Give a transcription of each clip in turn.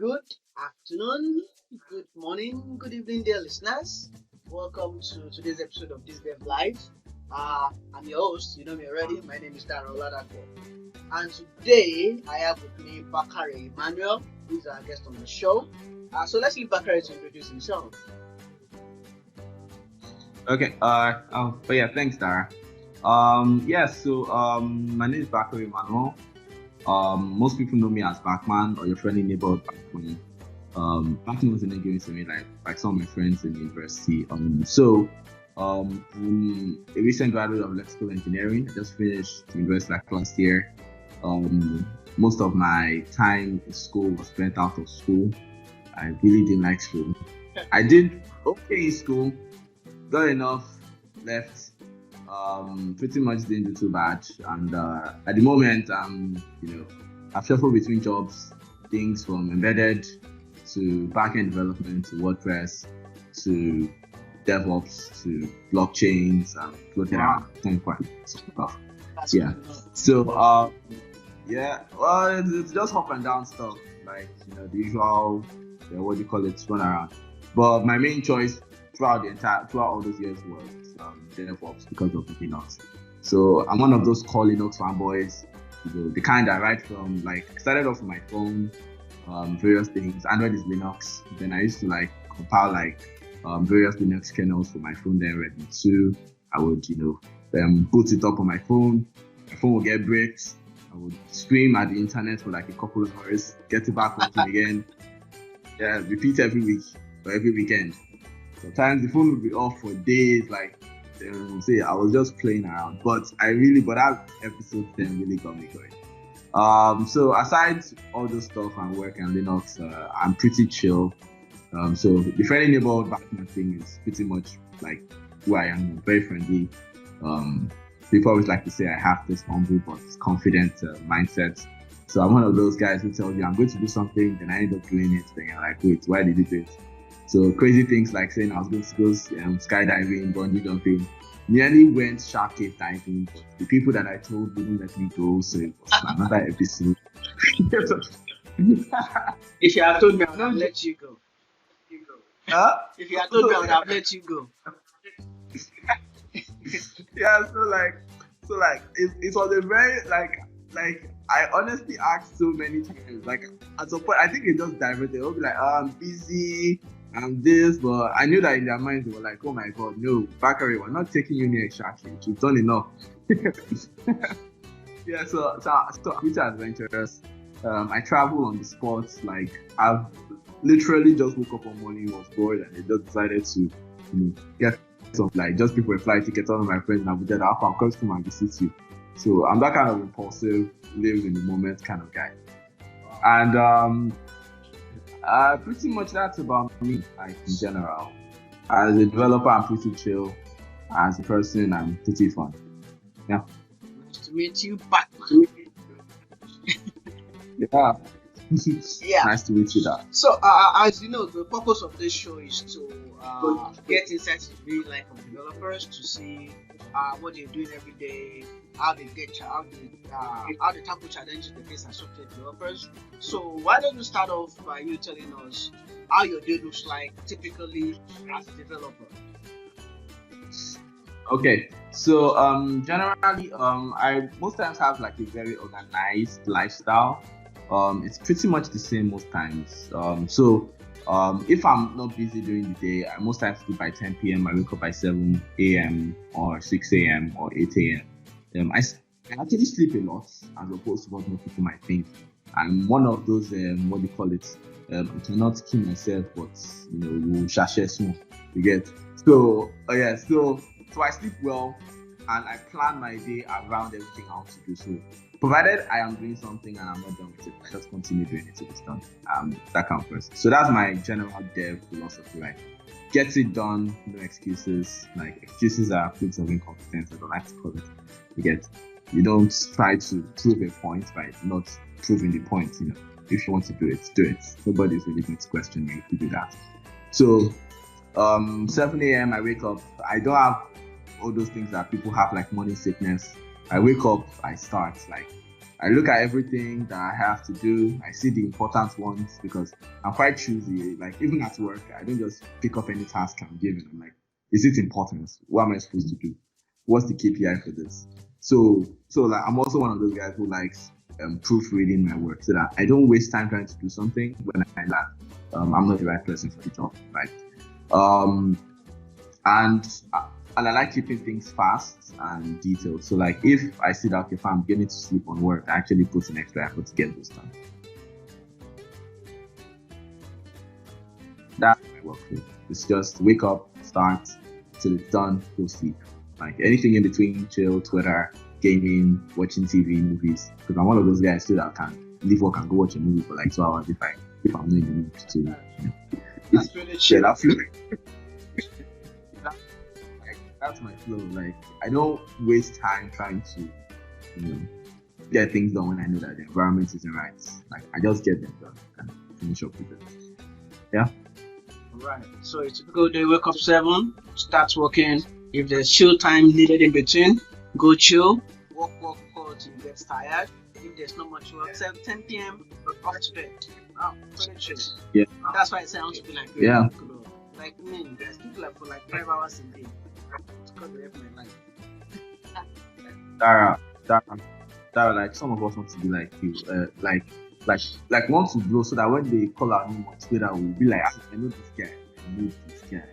Good afternoon, good morning, good evening, dear listeners. Welcome to today's episode of This Dev Live. I'm your host, you know me already. My name is Dara, Oladapo. And today I have with me Bakare Emmanuel, who is our guest on the show. So let's leave Bakare to introduce himself. Okay. Thanks, Dara. My name is Bakare Emmanuel. Most people know me as Batman or your friendly neighborhood Batman. Batman was a name given to me like some of my friends in university. I'm a recent graduate of electrical engineering. I just finished university like last year. Most of my time in school was spent out of school. I really didn't like school. I did okay in school, got enough, left. Pretty much didn't do too bad, and at the moment I've shuffled between jobs, things from embedded to backend development to WordPress to DevOps to blockchains and floated around quite stuff. Yeah. So it's just up and down stuff, like the usual what do you call it, run around. But my main choice throughout all those years was DevOps because of Linux. So I'm one of those core Linux fanboys, the kind that right from I started off with my phone, various things. Android is Linux. Then I used to compile various Linux kernels for my phone. Then ready to, I would boot it up on my phone. My phone would get bricked. I would scream at the internet for a couple of hours, get it back working again. Yeah, repeat every week or every weekend. Sometimes the phone would be off for days, they would say I was just playing around. But that episode then really got me going. So aside all those stuff and work and Linux, I'm pretty chill. So the friendly neighborhood Batman thing is pretty much like who I am. I'm very friendly. People always like to say I have this humble but confident mindset. So I'm one of those guys who tells you I'm going to do something, then I end up doing it. Then you're like, wait, why did you do it? So crazy things like saying I was going to go skydiving, bungee jumping, nearly went shark cave diving, but the people that I told wouldn't let me go, so it was another episode. If you had told me, I would have let you go. Huh? If you had told me, I would have let you go. Yeah, it was a very I honestly asked so many times. At some point, I think it just diverted. It would be like, I'm busy, I'm this, but I knew that in their minds they were like, oh my god, no, Bakare, we're not taking you near Shark Cave. You've done enough. Yeah, so pretty adventurous. I travel on the spot. I've literally just woke up one morning, was bored, and I just decided to get some just before a flight ticket. All of my friends in Abuja, I'll come to come and visit you. So I'm that kind of impulsive, live in the moment kind of guy. And pretty much that's about me, in general. As a developer, I'm pretty chill. As a person, I'm pretty fun. Yeah. Nice to meet you, Batman. Yeah. Yeah. Nice to meet you, Dara. So, as you know, the purpose of this show is to get insights in real life from developers to see what they're doing every day, how they tackle challenges they face as software developers. So, why don't you start off by you telling us how your day looks like typically as a developer? Okay, so generally, I most times have a very organized lifestyle. It's pretty much the same most times. If I'm not busy during the day, I most times sleep by 10 p.m. I wake up by 7 a.m. or 6 a.m. or 8 a.m. I actually sleep a lot as opposed to what most people might think. I'm one of those, what do you call it? I cannot kill myself, but we'll share soon. You get? So I sleep well and I plan my day around everything I want to do. So provided I am doing something and I'm not done with it, I just continue doing it till it's done. That kind of person. So that's my general dev philosophy. Get it done, no excuses. Excuses are proofs of incompetence, I don't like to call it. You don't try to prove a point by not proving the point. If you want to do it, do it. Nobody's really going to question you if you do that. So 7 a.m. I wake up. I don't have all those things that people have, like morning sickness. I wake up, I start. I look at everything that I have to do. I see the important ones because I'm quite choosy. Like even at work, I don't just pick up any task I'm given. I'm like, is it important? What am I supposed to do? What's the KPI for this? So like I'm also one of those guys who likes proofreading my work so that I don't waste time trying to do something when I land. I'm not the right person for the job, right? Um, and I like keeping things fast and detailed. So like if I see that okay, if I'm getting to sleep on work, I actually put an extra effort to get this done. That's my workflow. It's just wake up, start till it's done, go sleep. Like anything in between, chill, Twitter, gaming, watching TV, movies. Because I'm one of those guys too that can leave work and go watch a movie for like 2 hours if I'm not in the mood to. You know. That's really chill. That's my flow. Like I don't waste time trying to, get things done when I know that the environment isn't right. Like I just get them done and finish up with it. Yeah. Right. So it's a typical day. Wake up 7, start working. If there's chill time needed in between, go chill. Work until you get tired. If there's not much work, 10 p.m. off to bed. Wow, pretty chill. Yeah. That's why it sounds to be like yeah. Like me, there's people like for like 5 hours a day. Dara, like some of us want to be like you, like want to grow so that when they call our name on Twitter, we'll be like, I know this guy.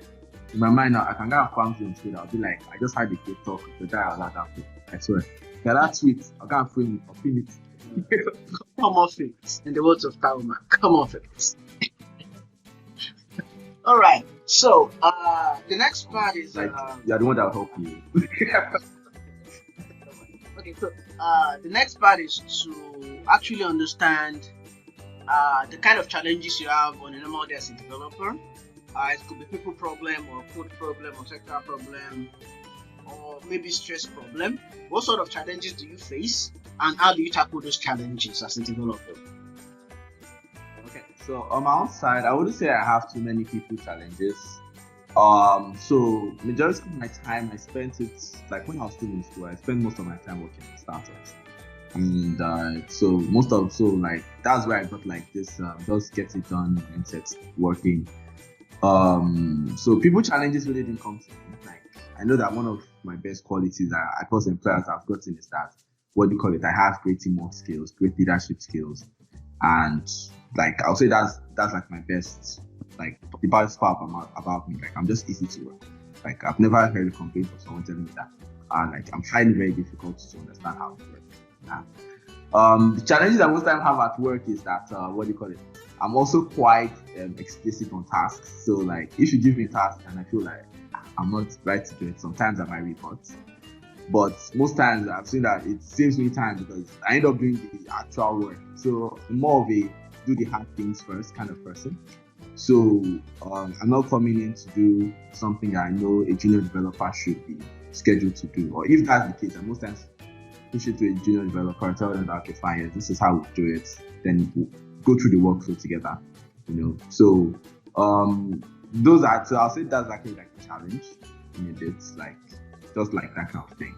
In my mind now, I can get a farm on Twitter. I'll be like, I just had a great talk with the guy Oladapo. I swear. Yeah, that tweet, I can't frame it, I'll pin it. Come off it. In the words of Tauma, come off it. All right. So, the next part is you're the one that will help you. Okay, so the next part is to actually understand the kind of challenges you have on a normal day as a developer. It could be people problem or code problem or technical problem or maybe stress problem. What sort of challenges do you face and how do you tackle those challenges as a developer? Okay, so on my own side, I wouldn't say I have too many people challenges. So majority of my time I spent it like when I was still in school. I spent most of my time working in startups, and like that's where I got like this just get it done mindset working. So people challenges really didn't come to me. Like I know that one of my best qualities that I cause employers I've gotten is that I have great teamwork skills, great leadership skills, and like I'll say that's like my best. Like the best part about me, like I'm just easy to work. Like I've never heard a complaint from someone telling me that. Like I'm finding it very difficult to understand how it works. The challenges I most time have at work is that I'm also quite explicit on tasks. So like if you give me a task and I feel like I'm not right to do it, sometimes I might report. But most times I've seen that it saves me time because I end up doing the actual work. So I'm more of a do the hard things first kind of person. So I'm not coming in to do something that I know a junior developer should be scheduled to do. Or if that's the case, I most times push it to a junior developer and tell them that, okay, fine, this is how we do it. Then we'll go through the workflow together, So I'll say that's actually like a challenge in a bit, like just like that kind of thing.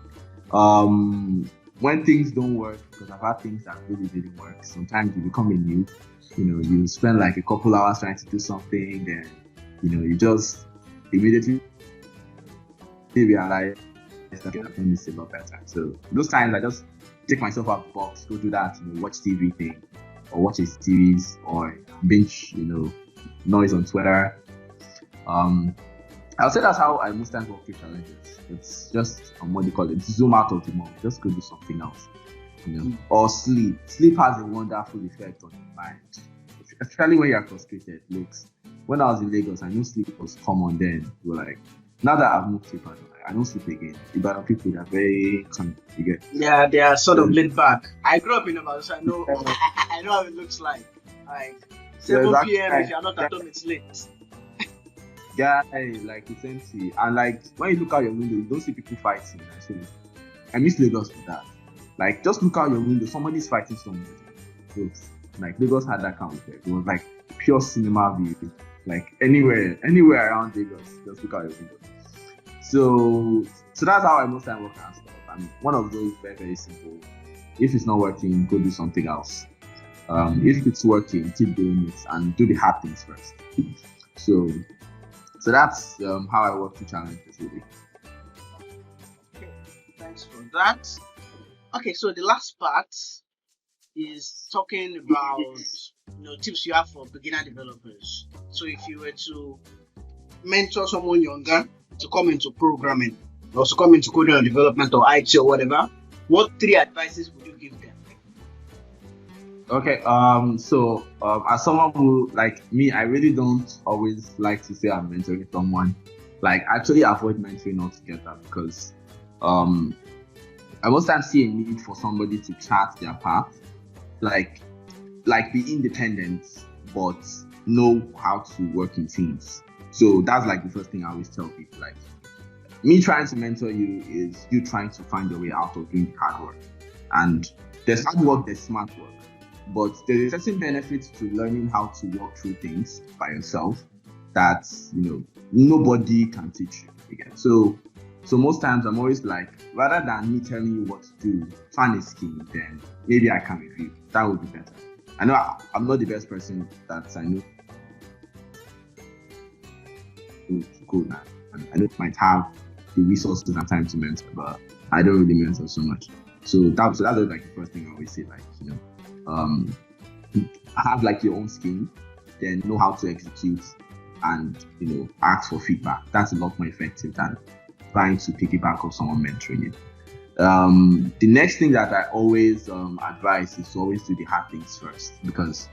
When things don't work, because I've had things that really didn't work, sometimes you become a noob. You spend like a couple hours trying to do something, then you just immediately realize that I've done this a lot better. So those times I just take myself out of the box, go do that, watch TV thing, or watch a series, or binge, noise on Twitter. I'll say that's how I most times work through challenges. It's just zoom out of the moment, just go do something else. Or sleep. Sleep has a wonderful effect on your mind, especially when you're frustrated. When I was in Lagos, I knew sleep was common then. Now that I've moved to Ibadan, I don't sleep again. Ibadan people, they're very calm. You get? Yeah, they are sort of laid back. I grew up in Ibadan, so I know I know how it looks like. Like 7 p.m. if you're not at home, it's late. Yeah, like it's empty. And like when you look out your window, you don't see people fighting. So I miss Lagos for that. Like, just look out your window, somebody's fighting somebody. So, like, Lagos had that kind of effect. It was like pure cinema view. Like, anywhere around Lagos, just look out your window. So that's how I most time work on stuff. I'm one of those very, very simple If it's not working, go do something else. If it's working, keep doing it and do the hard things first. So that's how I work through challenges, really. Okay, thanks for that. Okay, so the last part is talking about tips you have for beginner developers. So if you were to mentor someone younger to come into programming or to come into coding or development or IT or whatever, what 3 advices would you give them? Okay, so as someone who, like me, I really don't always like to say I'm mentoring someone. Like, actually avoid mentoring altogether, because I most times see a need for somebody to chart their path, like be independent, but know how to work in teams. So that's like the first thing I always tell people. Like, me trying to mentor you is you trying to find your way out of doing the hard work. And there's hard work, there's smart work. But there is certain benefits to learning how to work through things by yourself that nobody can teach you again. So most times I'm always like, rather than me telling you what to do, find a skill, then maybe I can review. That would be better. I know I'm not the best person that I know to code now, and I don't might have the resources and time to mentor, but I don't really mentor so much. So that's like the first thing I always say, like, have like your own skill, then know how to execute, and ask for feedback. That's a lot more effective than trying to piggyback off someone mentoring you. The next thing that I always advise is to always do the hard things first, because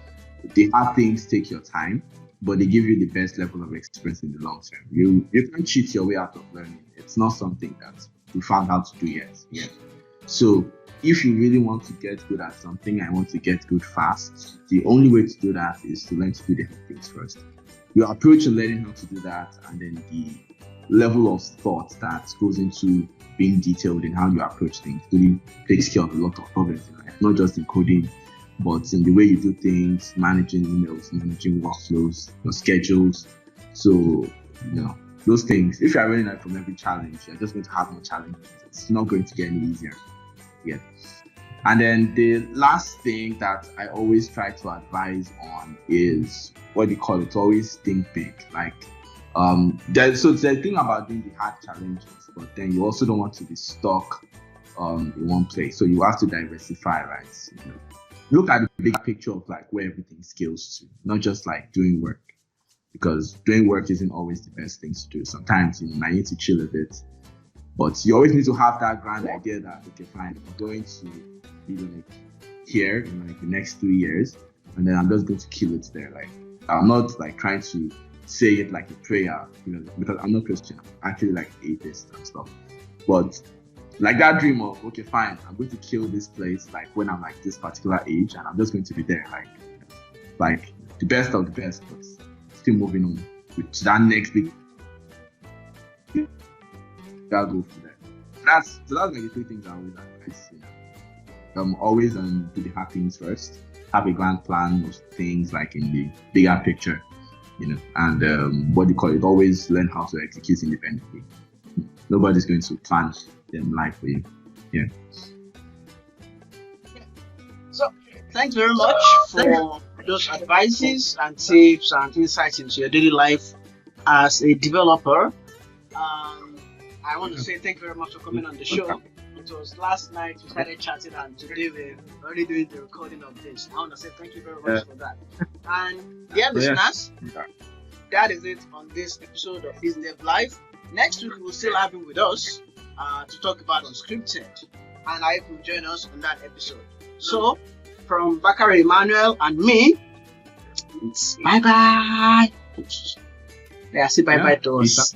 the hard things take your time, but they give you the best level of experience in the long term. You can't cheat your way out of learning. It's not something that you found out to do yet. So if you really want to get good at something and want to get good fast, the only way to do that is to learn to do the hard things first. Your approach in learning how to do that, and then the level of thought that goes into being detailed in how you approach things really takes care of a lot of problems in life, not just in coding, but in the way you do things, managing emails, managing workflows, your schedules. So, those things, if you're running out from every challenge, you're just going to have more challenges. It's not going to get any easier. Yeah. And then the last thing that I always try to advise on is always think big. Like, there's the thing about doing the hard challenges, but then you also don't want to be stuck in one place. So you have to diversify, right? Look at the big picture of like where everything scales to, not just like doing work, because doing work isn't always the best thing to do. Sometimes you might need to chill a bit, but you always need to have that grand idea that, okay, fine, I'm going to be like here in like the next 3 years, and then I'm just going to kill it there. Like, I'm not like trying to say it like a prayer, because I'm not Christian. I'm actually like atheist and stuff. But like that dream of, okay, fine, I'm going to kill this place like when I'm like this particular age, and I'm just going to be there like the best of the best, but still moving on with that next big. Gotta go for that. That's like the 3 things I always advise. Always do the hard things first. Have a grand plan of things like in the bigger picture, and always learn how to execute independently. Nobody's going to plan them life for you. Yeah. So thanks very much for those advices and tips and insights into your daily life as a developer. I want to say thank you very much for coming on the show. It was last night we started chatting, and today we're already doing the recording of this. I want to say thank you very much for that. And dear listeners, that is it on this episode of His Dev Life. Next week we'll still have him with us to talk about Unscripted, and I hope you'll join us on that episode. So from Bakare Emmanuel and me, it's bye bye. Yeah, say bye bye to us.